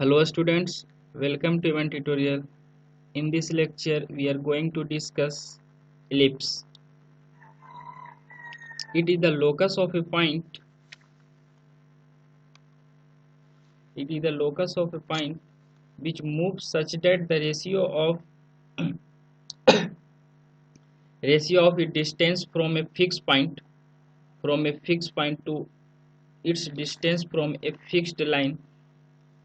Hello students, welcome to one tutorial. In this lecture we are going to discuss ellipse. It is the locus of a point. It is the locus of a point which moves such that the ratio of its distance from a fixed point to its distance from a fixed line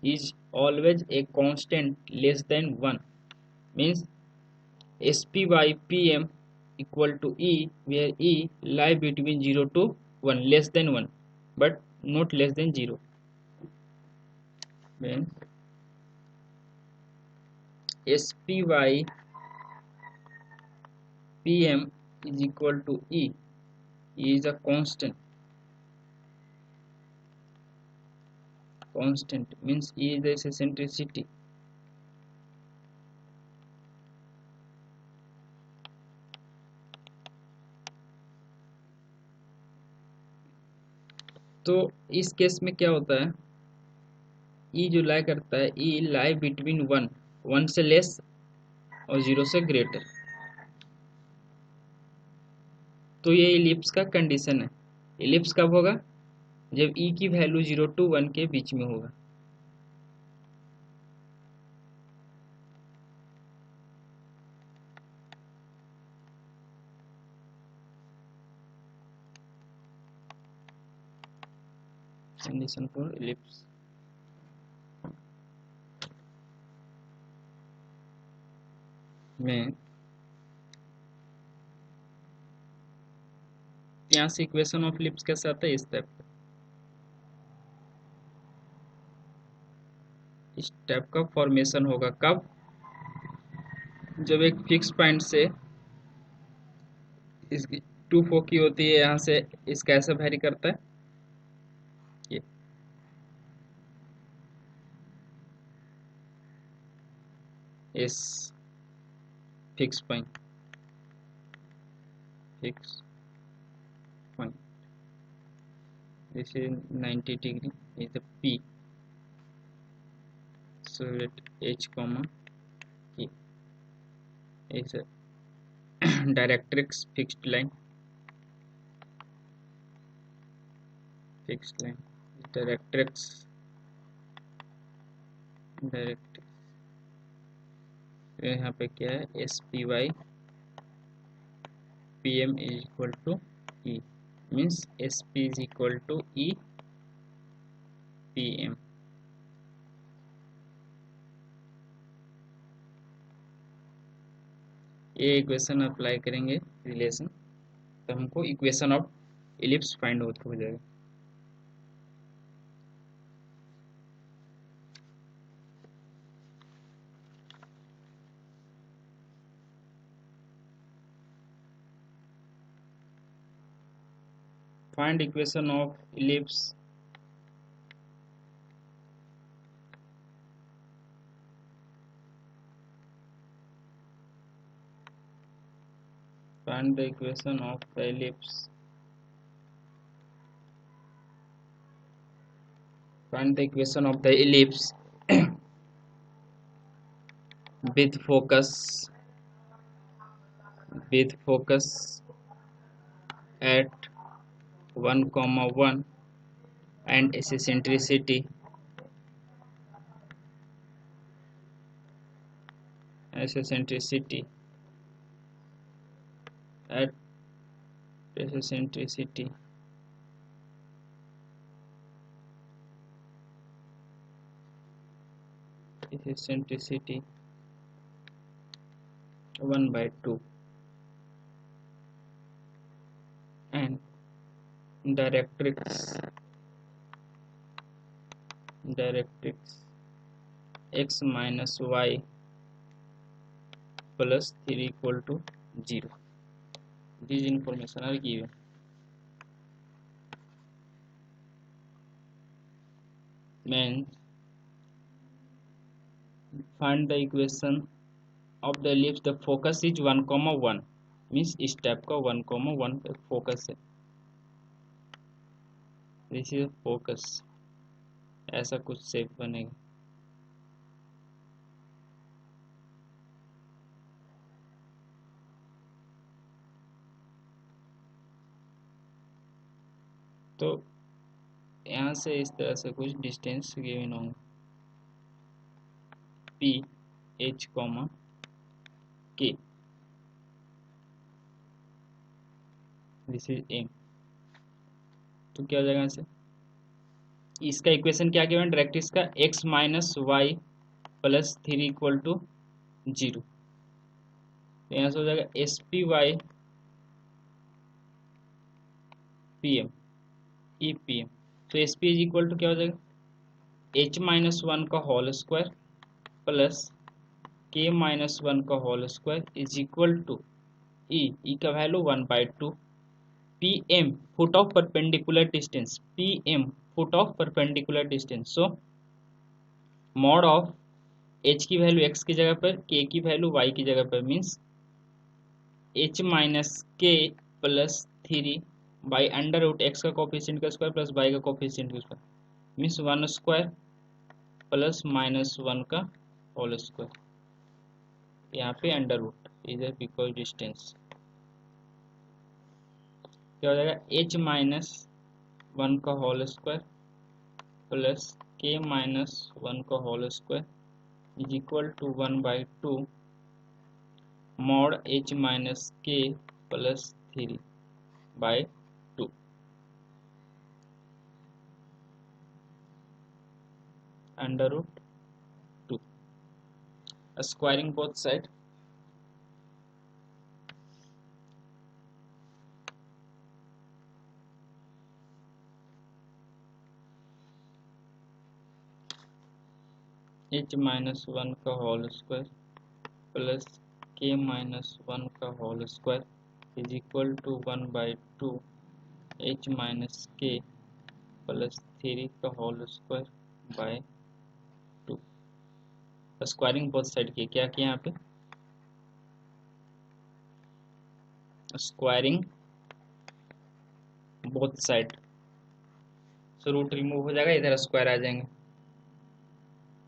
is always a constant less than 1. Means SP by PM equal to E, where E lie between 0 to 1, less than 1 but not less than 0. Then SP by PM is equal to E. E is a constant means E is the eccentricity. तो इस case में क्या होता है, E जो लाई करता है, E lie between 1 से लेस और 0 से ग्रेटर. तो ये इलिप्स का कंडीशन है. इलिप्स कब होगा? जब E की वैल्यू 0 to 1 के बीच में होगा. Condition for ellipse. में यहाँ से इक्वेशन ऑफ इलिप्स कैसे आता है? इस टाइप का फॉर्मेशन होगा. कब? जब एक फिक्स पॉइंट से इसकी 2 की होती है, यहाँ से इसका ऐसा वेरी करता है. ये इस fix point this is 90 degree is the P. So let H comma K is a directrix fixed line directrix यहाँ पे क्या है? SP by PM is equal to E, means SP is equal to E PM. ये equation apply करेंगे relation, तो हमको equation of ellipse find out हो जाएगा. Find equation of ellipse. Find the equation of the ellipse. Find the equation of the ellipse with focus at 1, 1 and eccentricity at eccentricity eccentricity 1/2 and directrix x minus y plus 3 equal to 0. These information are given. Means find the equation of the ellipse. The focus is 1, 1 means इस type का 1, 1 पे focus है. This is focus. ऐसा कुछ shape बनेगा. तो यहाँ से इस तरह से कुछ डिस्टेंस गिवन होंगे P H comma K, this is M. तो क्या हो जाएगा यहाँ से, इसका इक्वेशन क्या गिवन डायरेक्ट इसका x minus Y plus 3 equal to 0। तो यहाँ से हो जाएगा S P by P M E P M. तो S P is equal to क्या हो जाएगा एच माइनस वन का होल स्क्वायर प्लस के माइनस वन का whole square is equal to ई का value 1/2 P M foot of perpendicular distance, P M foot of perpendicular distance. So mod of H की वैल्यू एक्स की जगह पर, के की वैल्यू वाई की जगह पर, मीन्स एच माइनस के plus 3 by under root X का कोफिशिएंट का स्क्वायर प्लस वाई का कोफिशिएंट का square, means 1 square plus minus 1 का होल स्क्वायर, यहाँ पे अंडर रूट इधर बिकॉज डिस्टेंस क्या हो जाएगा एच माइनस 1 का होल स्क्वायर प्लस के माइनस 1 का whole square is equal to 1/2 mod H minus के plus 3/2 under root 2, squaring both side. H minus 1 का होल स्क्वायर प्लस के माइनस 1 का whole square is equal to 1/2 h minus के plus 3 का whole square by 2। Squaring both side की क्या किया यहाँ पे, squaring both side. So root remove हो जाएगा, इधर स्क्वायर आ जाएंगे।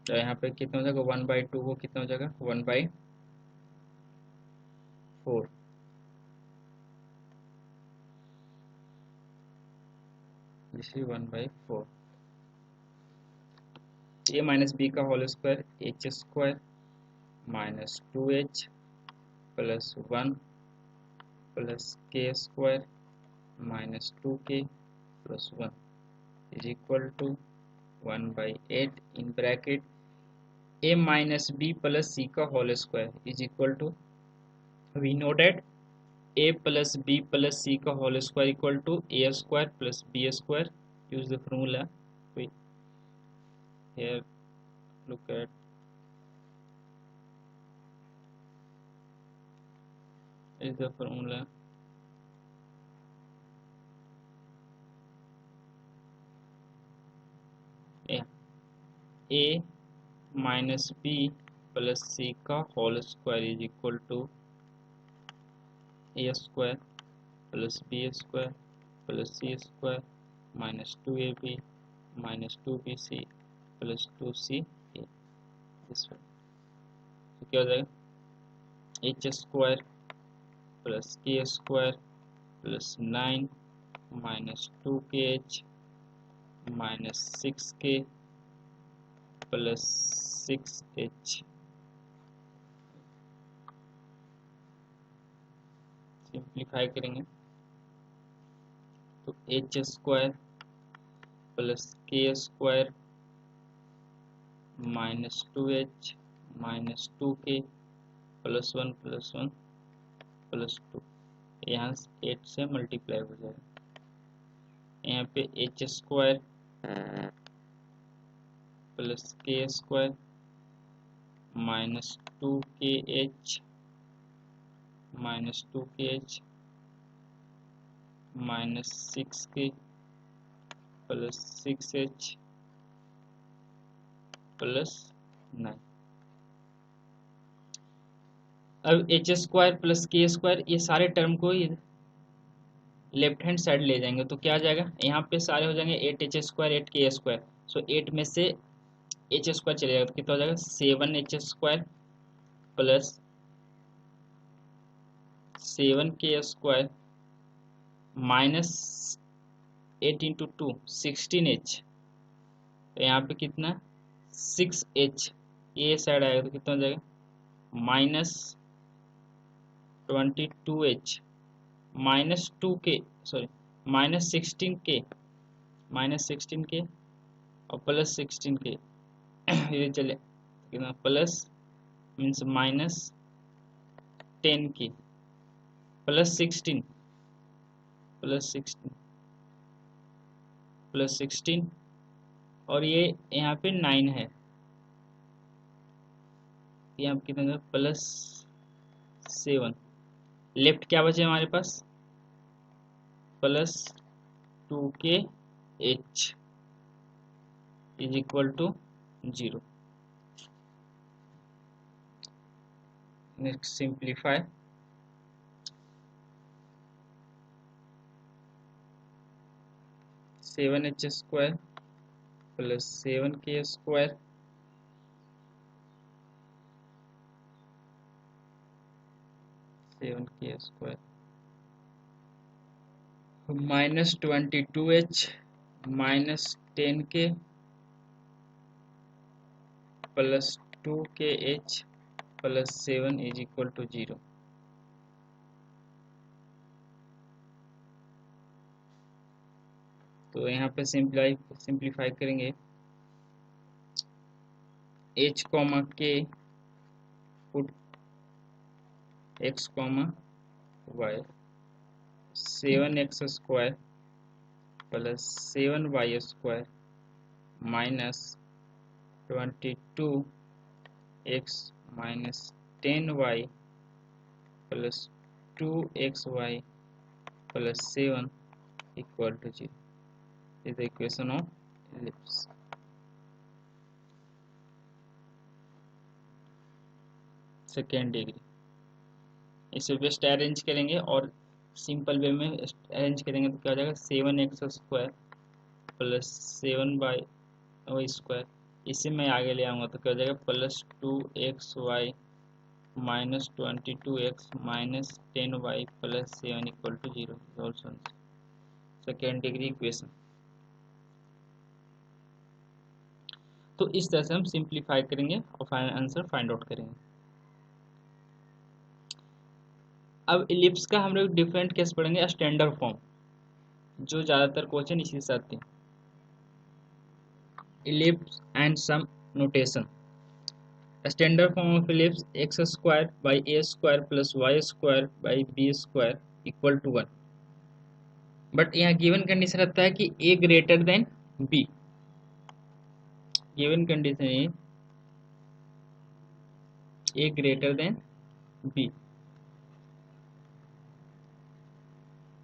तो यहाँ पे कितना हो जाएगा 1/2 को कितना हो जाएगा 1/4, इसी 1/4 ए माइनस बी का whole square H square minus 2h plus 1 plus के square minus 2k plus 1 is equal to 1/8 in bracket a minus B plus सी का whole square is equal to, we know that a plus B plus सी का whole square equal to A square plus B square. Use the formula here, look at is the formula a minus B plus सी का whole square is equal to A square plus B square plus c square minus 2ab minus 2bc plus 2ca this one. तो क्या हो जाएगा h square plus के square plus 9 minus 2kh minus 6k plus 6h। Simplify करेंगे तो h square plus के square minus 2h minus 2k plus 1 plus 1 plus 2, यहाँ 8 से मल्टीप्लाई हो जाएगा। यहाँ पे एच स्क्वायर प्लस के square minus 2kh minus 2kh minus 6k plus 6h plus 9। अब एच स्क्वायर प्लस के स्क्वायर ये सारे टर्म को लेफ्ट हैंड साइड ले जाएंगे तो क्या आ जाएगा, यहाँ पे सारे हो जाएंगे 8h स्क्वायर 8k स्क्वायर। सो 8 में से एच स्क्वायर चले जाएगा तो कितना हो जाएगा 7h square plus 7k square minus 8 into 2 16h, तो यहाँ पे कितना 6h, ये साइड आएगा तो कितना हो जाएगा -22h, -2k, sorry -16k, -16k और +16k, ये चले कितना प्लस मीन्स -10k +16 +16 और ये यहाँ पे 9 है, यहाँ पे कितना +7, लेफ्ट क्या बचे हमारे पास +2kh is equal to 0। Next simplify, seven h square plus 7k square -22h -10k plus 2kh plus 7 is equal to 0। तो यहाँ पे सिंप्लीफाई करेंगे, h comma k put x comma y, 7x square plus 7y square minus 22x minus 10y plus 2xy plus 7 equal to 0 is the equation of ellipse। Second degree, इसे best arrange करेंगे और simple way में arrange करेंगे तो क्या हो जाएगा 7x square plus 7y square, इसे मैं आगे ले आऊँगा तो क्या हो जाएगा +2xy minus 22x minus 10y plus 7 equal to 0, second degree equation. तो इस तरह से हम सिंप्लीफाई करेंगे और फाइनल आंसर फाइंड आउट करेंगे। अब इलिप्स का हम लोग डिफरेंट केस पढ़ेंगे, स्टैंडर्ड फॉर्म, जो ज़्यादातर क्वेश्चन इसी से आते हैं। Ellipse and some notation, standard form of ellipse x square by a square plus y square by b square equal to 1। But यहाँ गिवन कंडीशन रहता है कि a greater than b, given condition है a greater than b,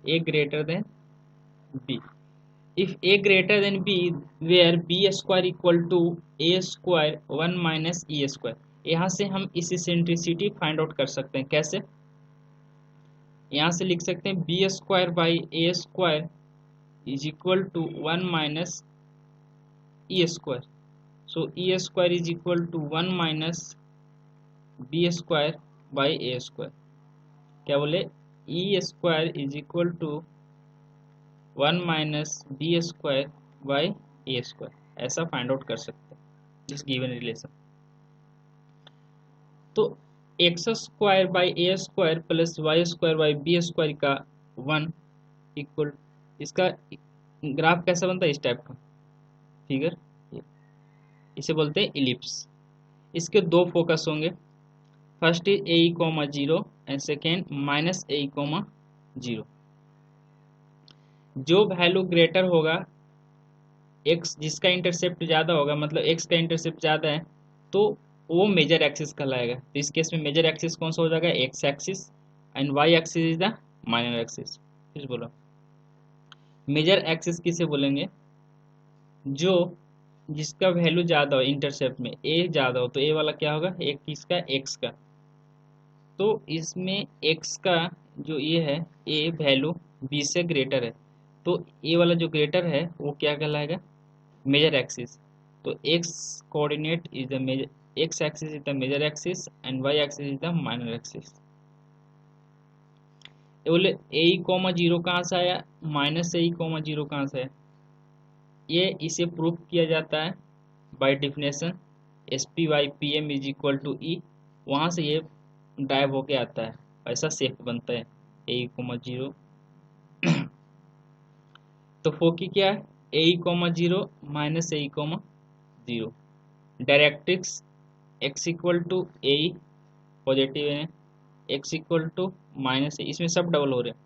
a greater than b, if a greater than b where b square equal to a square 1 minus e square। यहाँ से हम इस eccentricity find out कर सकते हैं, कैसे, यहाँ से लिख सकते हैं b square by a square is equal to 1 minus e square, so e square is equal to 1 minus b square by a square, क्या बोले e square is equal to 1 minus B square by A square, ऐसा find out कर सकते हैं this given relation. तो x square by A square plus Y square by B square का 1 equal, इसका graph कैसा बनता है इस टाइप का फिगर, इसे बोलते हैं इलिप्स। इसके दो फोकस होंगे, first is A comma 0 and second minus A comma 0। जो वैल्यू ग्रेटर होगा x, जिसका इंटरसेप्ट ज़्यादा होगा, मतलब x का इंटरसेप्ट ज़्यादा है तो वो मेजर एक्सिस कहलाएगा। तो इस केस में मेजर एक्सिस कौन सा हो जाएगा, x axis and y axis is the minor axis. फिर बोलो मेजर एक्सिस किसे बोलेंगे, जो जिसका वैल्यू ज़्यादा हो इंटरसेप्ट में, a ज़्यादा हो तो a वाला क्या होगा, एक किसका x का, तो इसमें x का जो ये है a वैल्यू b से ग्रेटर है, तो a वाला जो ग्रेटर है वो क्या कहलाएगा, मेजर एक्सिस। तो x coordinate is the major, x axis is the major axis and y axis is the minor axis. ये बोले ए कॉमा जीरो कहाँ से आया, माइनस ए कॉमा जीरो कहाँ से आया, ये इसे प्रूफ किया जाता है by definition S P by P M is equal to E, वहाँ से ये ड्राइव होके आता है, ऐसा शेप बनता है ए कॉमा जीरो। तो फोकी क्या है, A comma zero minus A comma zero, directrix X equal to A positive है, X equal to minus A, इसमें सब डबल हो रहे हैं।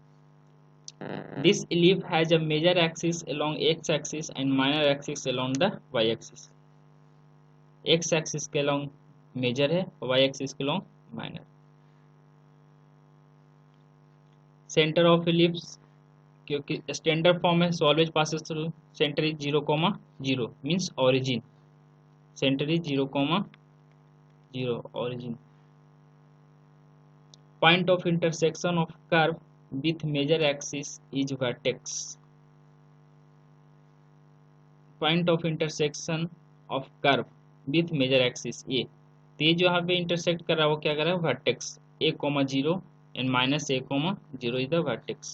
This ellipse has a major axis along x axis and minor axis along the y axis, x axis के along major है, y axis के along minor. Centre of ellipse, क्योंकि standard form है, so always passes through centre is 0,0 means origin, centre is 0,0 origin. Point of intersection of curve with major axis is vertex, point of intersection of curve with major axis, ये तो ये जो यहाँ पे intersect कर रहा है वो क्या कर रहा है, vertex A comma zero and minus A comma zero is the vertex.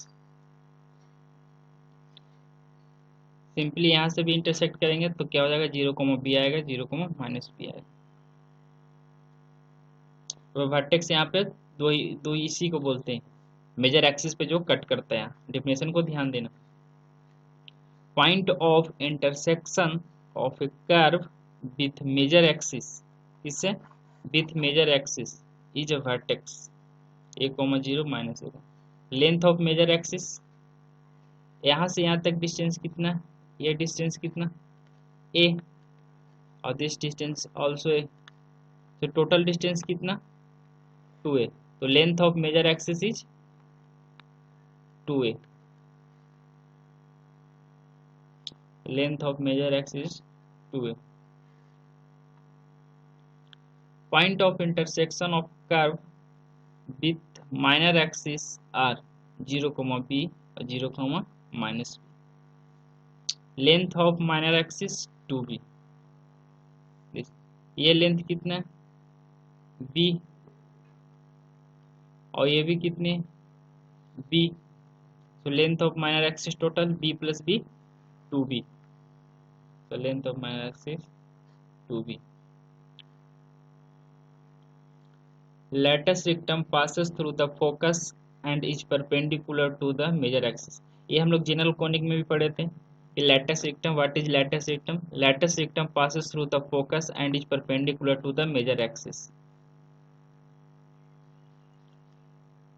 Simply यहाँ से भी इंटरसेक्ट करेंगे तो क्या हो जाएगा, 0, बी आएगा, 0, माइनस बी आएगा। तो वर्टेक्स यहाँ पे दो इसी को बोलते हैं, मेजर एक्सिस पे जो कट करता है। डेफिनेशन को ध्यान देना, point of intersection of a curve with major axis, किससे, with major axis is a vertex A comma zero minus A. Length of major axis, यहाँ से यहाँ तक डिस्टेंस कितना, ये डिस्टेंस कितना ए, और दिस डिस्टेंस ऑल्सो ए, तो टोटल डिस्टेंस कितना 2a, तो length of major axis is 2a, length of major axis 2a। Point of intersection of curve with minor axis are 0, b और 0, minus b। Length of minor axis 2b, ये length कितना है b, और ये भी कितने b, तो length of minor axis total b plus b 2b, तो length of minor axis 2b। Latus rectum passes through the focus and is perpendicular to the major axis, ये हम लोग जनरल कोनिक में भी पढ़े थे कि latus rectum, what is latus rectum, latus rectum passes through the focus and is perpendicular to the major axis।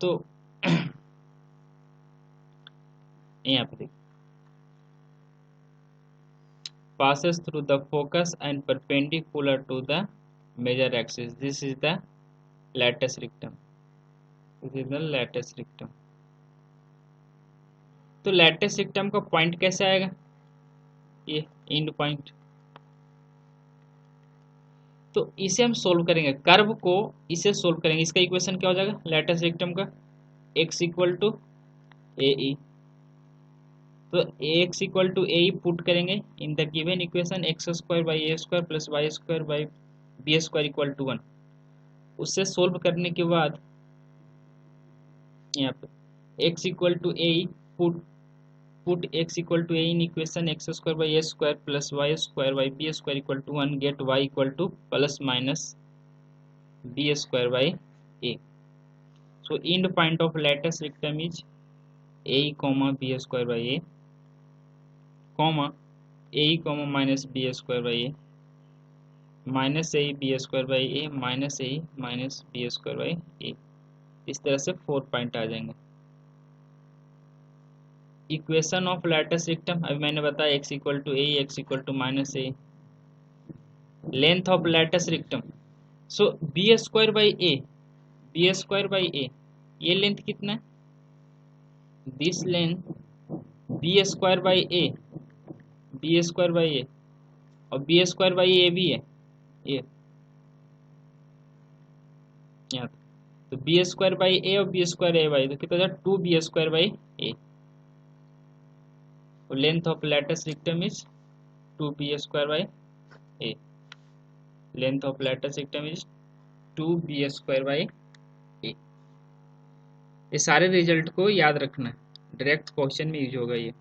तो यहाँ पे देखिए, passes through the focus and perpendicular to the major axis, this is the latus rectum, this is the latus rectum। तो latus rectum का point कैसे आएगा, ये and point, तो इसे हम सोल्व करेंगे, कर्व को इसे सोल्व करेंगे, इसका इक्वेशन क्या हो जाएगा latus rectum का, x equal to A E, तो x equal to A put करेंगे in the given equation, X square by A square plus Y square by B square equal to 1। उससे solve करने के बाद यहाँ पे x equal to A put x equal to A in equation, X square by A square plus Y square by B square equal to 1, get y equal to plus minus B square by A. So end point of latus rectum is A comma B square by A comma A comma minus B square by A minus A B square by A minus A minus B square by A. इस तरह से 4 point आ जाएंगे। Equation of latus rectum, अभी मैंने बताया X equal to A, X equal to minus A. Length of latus rectum, so B square by A, B square by A, ये length कितना है, this length B square by A, B square by A, और B square by ए भी है ये यहाँ, तो B square by A और बी स्क्वायर ए बाई, तो कितना हो जाए 2b square by A. Length of latus rectum is 2b square by A, length of latus rectum is 2b square by A. ये सारे रिजल्ट को याद रखना है, डायरेक्ट क्वेश्चन में यूज होगा ये।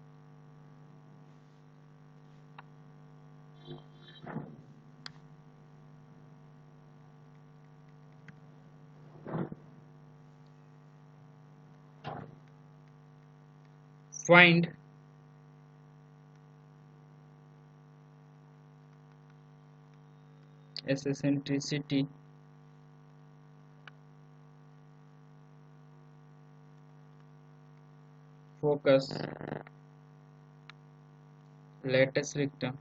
Find eccentricity focus lattice rectum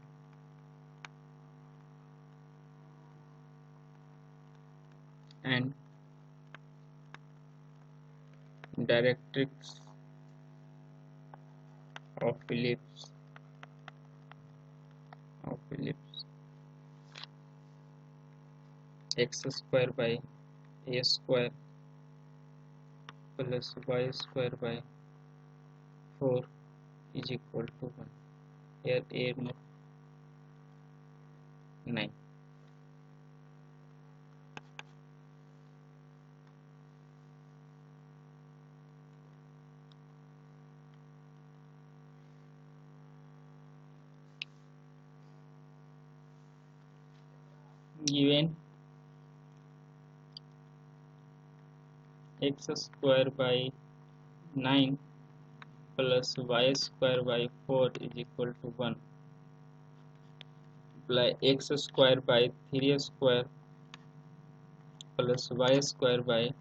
and directrix of ellipse x square by a square plus y square by 4 is equal to 1. Here a more 9. Given x square by 9 plus y square by 4 is equal to 1, apply x square by 3 square plus y square by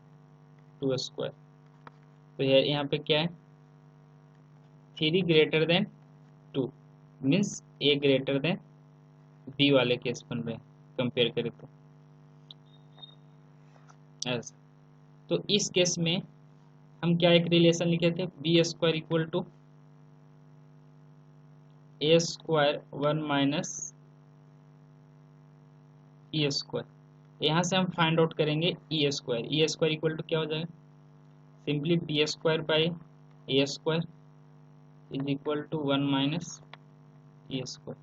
2 square. तो यहाँ पे क्या है, 3 greater than 2 means a greater than b वाले case बन रहे हैं, compare करें तो ऐसा। तो इस केस में हम क्या एक रिलेशन लिखे थे, b square equal to A square 1 minus e square. यहाँ से हम फाइंड आउट करेंगे ई स्क्वायर इक्वल टू क्या हो जाएगा, simply b square by A square is equal to 1 minus e square.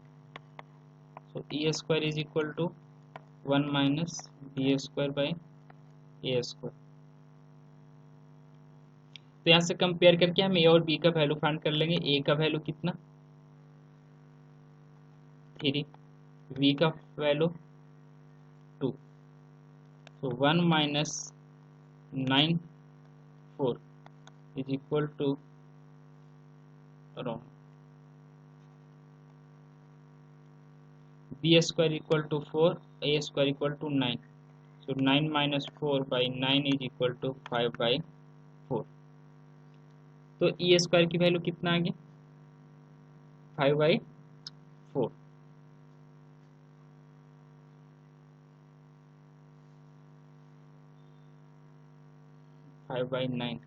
So e square is equal to 1 minus B square by A square. तो यहाँ से कंपेयर करके हम ए और बी का वैल्यू फाइंड कर लेंगे। ए का वैल्यू कितना 3, बी का वैल्यू 2, तो 1 minus 9 4 is equal to around b square equal to 4, a square equal to 9, so 9 minus 4 by 9 is equal to 5 by 4। तो ई स्क्वायर की वैल्यू कितना आ गया 5 by 4। Five by 9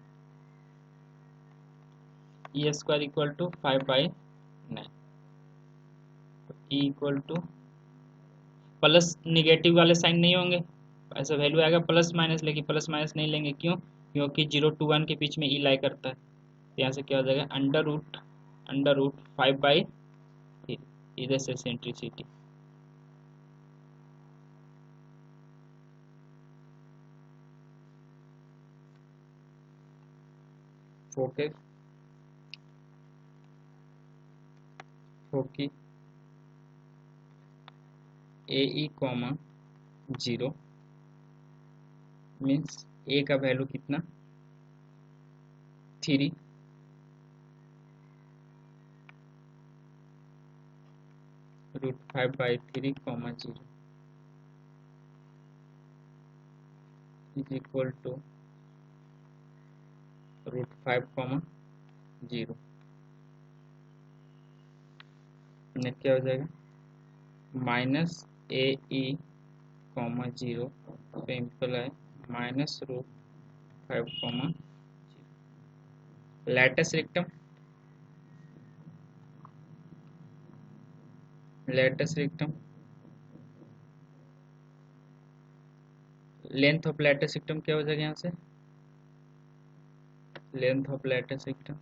e square equal to 5 by 9। E equal to plus negative वाले sign नहीं होंगे, ऐसा value आएगा plus minus, लेकिन प्लस माइनस नहीं लेंगे, क्यों, क्योंकि 0 to 1 के बीच में ई लाई करता है। तो यहाँ से क्या हो जाएगा अंडर रूट 5 बाई, इधर से centricity foci a e comma 0 means a का वैल्यू कितना 3, root 5 by 3 comma 0 is equal to root 5 comma 0। क्या हो जाएगा minus a e comma 0 simple है minus root 5 comma 0। Latus rectum length of latus rectum क्या हो जाएगा यहाँ से, length of latus rectum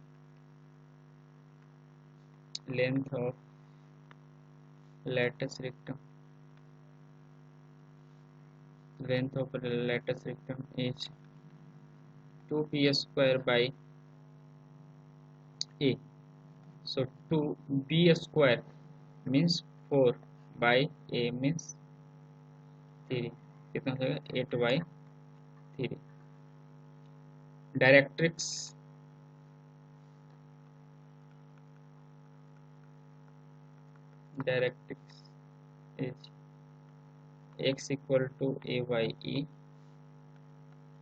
is 2b² by a. So 2b² means 4 by a means 3. कितना हो जाएगा 8/3. Directrix is x equal to a by e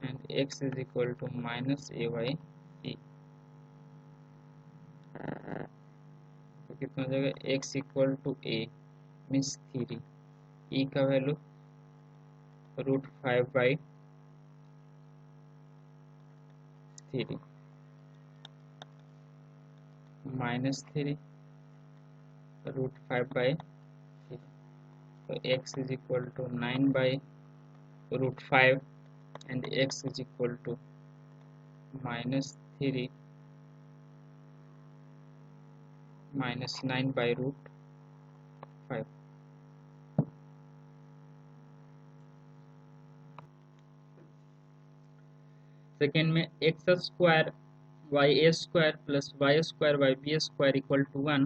and x is equal to minus a by e. तो कितना हो जाएगा x equal to a means 3, e का value √5/3 minus 3 √5/3. तो x is equal to 9/√5 and x is equal to minus 3 minus 9/√5. Second में x² y² plus y² by b² equal to 1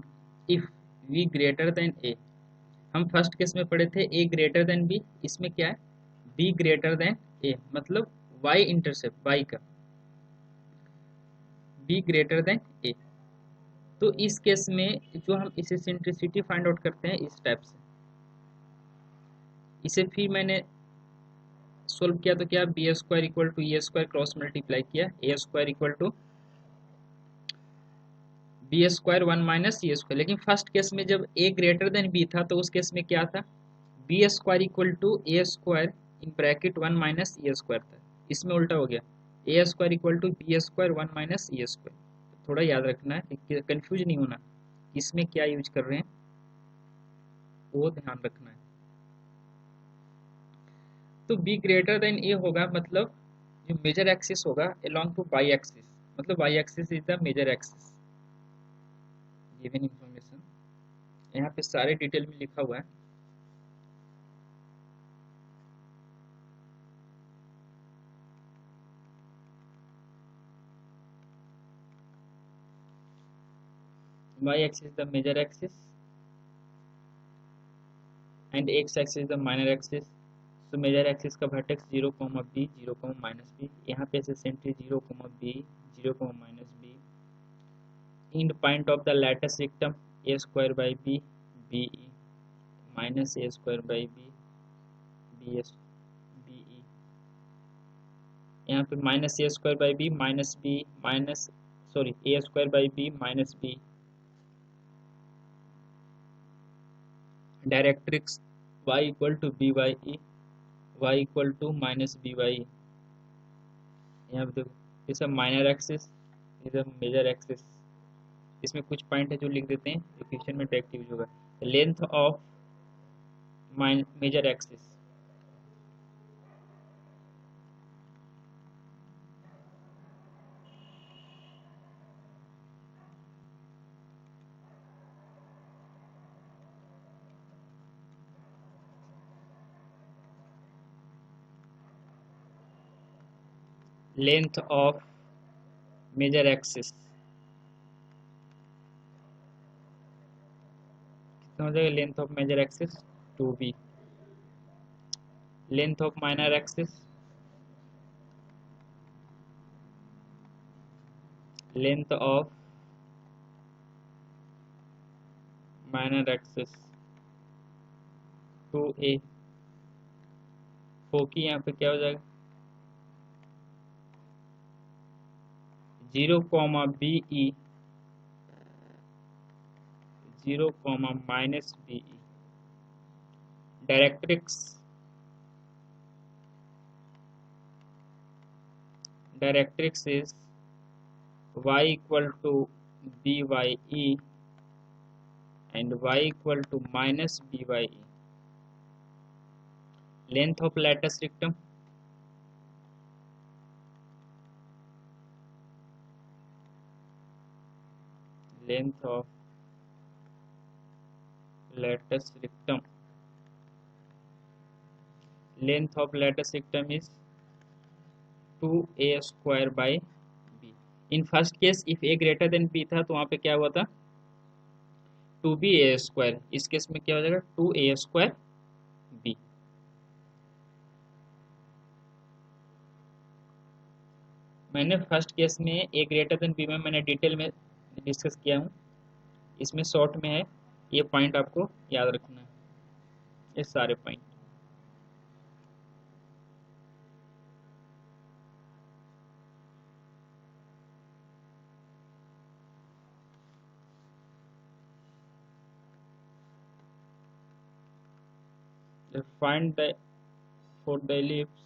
if v greater than a. हम first case में पढ़े थे a greater than b, इसमें क्या है b greater than a, मतलब y intercept y का b ग्रेटर देन a. तो इस केस में जो हम इसे सेंट्रिसिटी फाइंड आउट करते हैं इस टाइप से, इसे फिर मैंने सोल्व किया तो क्या b² equal to e² cross multiply किया a² equal to b² 1 minus e². लेकिन फर्स्ट केस में जब a ग्रेटर देन b था तो उस केस में क्या था b² equal to a² in bracket 1 minus e² था. इसमें उल्टा हो गया a² equal to b² 1 minus e². थोड़ा याद रखना है, कंफ्यूज नहीं होना इसमें क्या यूज कर रहे हैं, वो ध्यान रखना है. तो b ग्रेटर देन a होगा, मतलब जो मेजर एक्सिस होगा अलोंग टू y एक्सिस, मतलब y axis is the major axis. Given information यहाँ पे सारे डिटेल में लिखा हुआ है. y axis is the major axis and x axis is the minor axis. So major axis का vertex 0, b 0, -b. यहाँ पे से Sentry 0, b 0, -b. End point of the lattice rectum a² by b be minus a² by b be. यहाँ पे minus a² by b minus b minus a² by b minus b. Directrix y equal to b by e, y equal to minus b by e. यहाँ पे देखो ये सब minor axis, ये सब major axis. इसमें कुछ पॉइंट है जो लिख देते हैं, इक्वेशन में डायरेक्ट यूज होगा. Length of major axis, length of major axis कितना हो जाएगा, length of major axis 2b. Length of minor axis, length of minor axis 2a. Foci यहाँ पे क्या हो जाएगा 0, be 0, minus be. Directrix is y equal to b by e and y equal to minus b by e. Length of lattice rectum, length of lattice rectum, length of lattice rectum is 2a² by b. In first case if a greater than b था तो वहां पे क्या हुआ था 2ba²। इस case में क्या हो जाएगा 2a² बी। मैंने फर्स्ट केस में ए ग्रेटर देन बी में मैंने डिटेल में डिस्कस किया हूँ, इसमें शॉर्ट में है, ये पॉइंट आपको याद रखना है, ये सारे point. Find the for the ellipse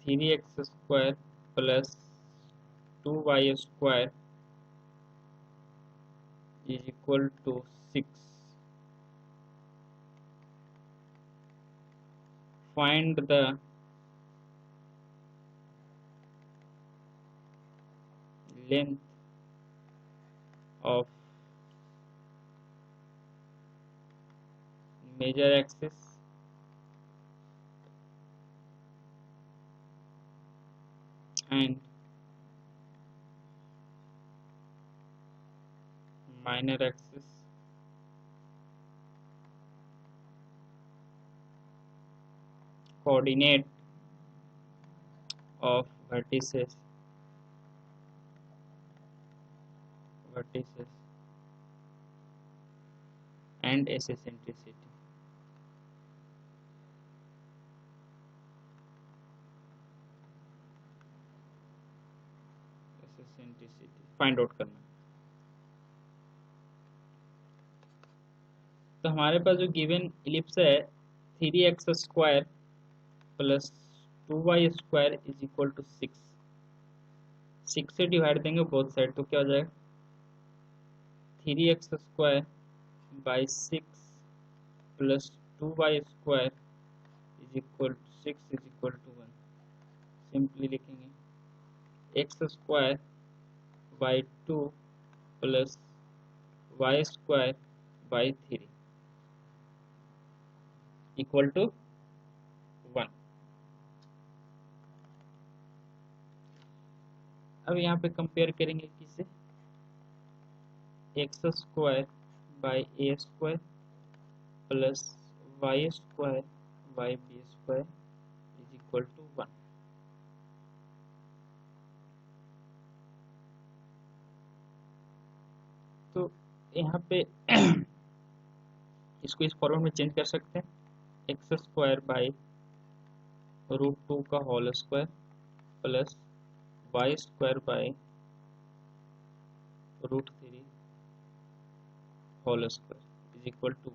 three x square plus 2y² is equal to 6. Find the length of major axis and minor axis coordinate of vertices and eccentricity. Find out करना। तो हमारे पास जो गिवन इलिप्स है 3x² plus 2y² is equal to 6। 6 से divide देंगे both side तो क्या हो जाएगा 3x² by 6 plus 2y² is equal to 6 is equal to 1। Simply लिखेंगे x² by 2 plus y² by 3 equal to 1। अब यहाँ पे कंपेयर करेंगे किससे x² by a² plus y² by b² is equal to 1। तो यहाँ पे इसको इस फॉर्मेट में चेंज कर सकते हैं x² बाई √2 का whole square plus y² by √3 whole square is equal to 1।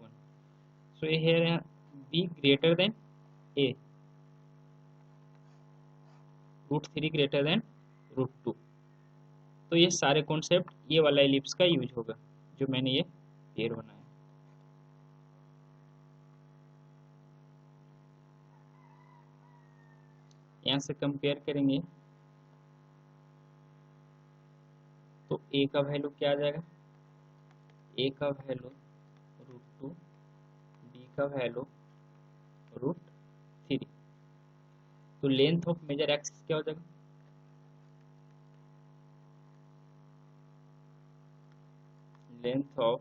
So ये है b greater than a, √3 greater than √2। तो ये सारे कॉन्सेप्ट ये वाला एलिप्स का यूज होगा जो मैंने ये पेयर बनाया। यहाँ से कंपेयर करेंगे तो a का वैल्यू क्या आ जाएगा a का वैल्यू √2, b का वैल्यू √3। तो लेंथ ऑफ मेजर एक्सिस क्या हो जाएगा length of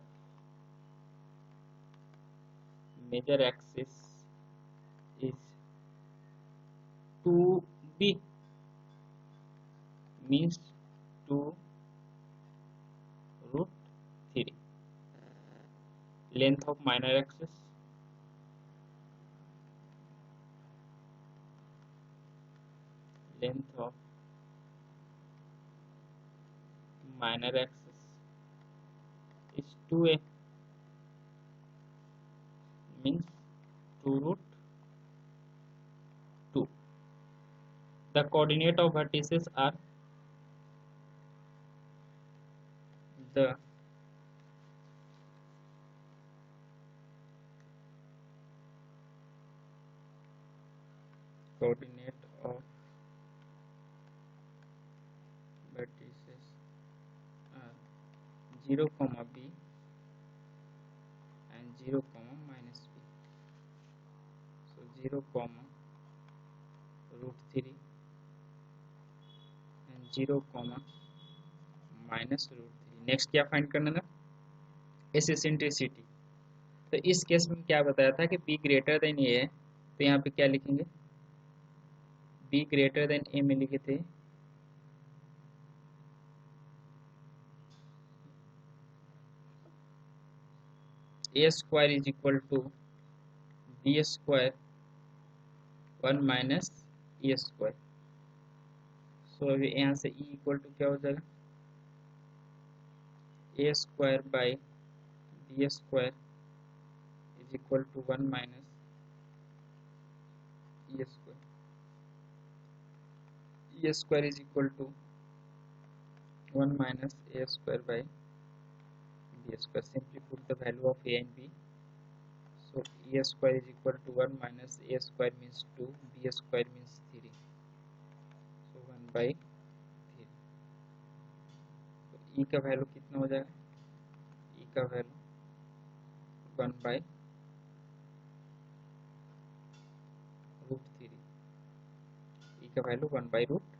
major axis is 2b means 2√3। Length of minor axis length of minor axis is 2a means 2√2। The coordinate of vertices are the coordinate of 0 comma b and 0 comma minus b. So 0 comma root 3 and 0 comma minus root 3. Next क्या find करना था, S eccentricity. तो इस case में क्या बताया था कि b ग्रेटर देन ए है, तो यहाँ पे क्या लिखेंगे, b ग्रेटर देन ए में लिखे थे A square is equal to B square 1 minus A square. So अभी यहाँ से e इक्वल टू क्या हो जाएगा, A square by B square is equal to 1 minus A square. A square is equal to 1 minus a square by b square. Simply put the value of a and b. So a square is equal to 1 minus a square means 2, b square means 3. So 1 by 3. तो e का value कितना हो जाएगा, e का value 1 by root 3, e का value 1 by root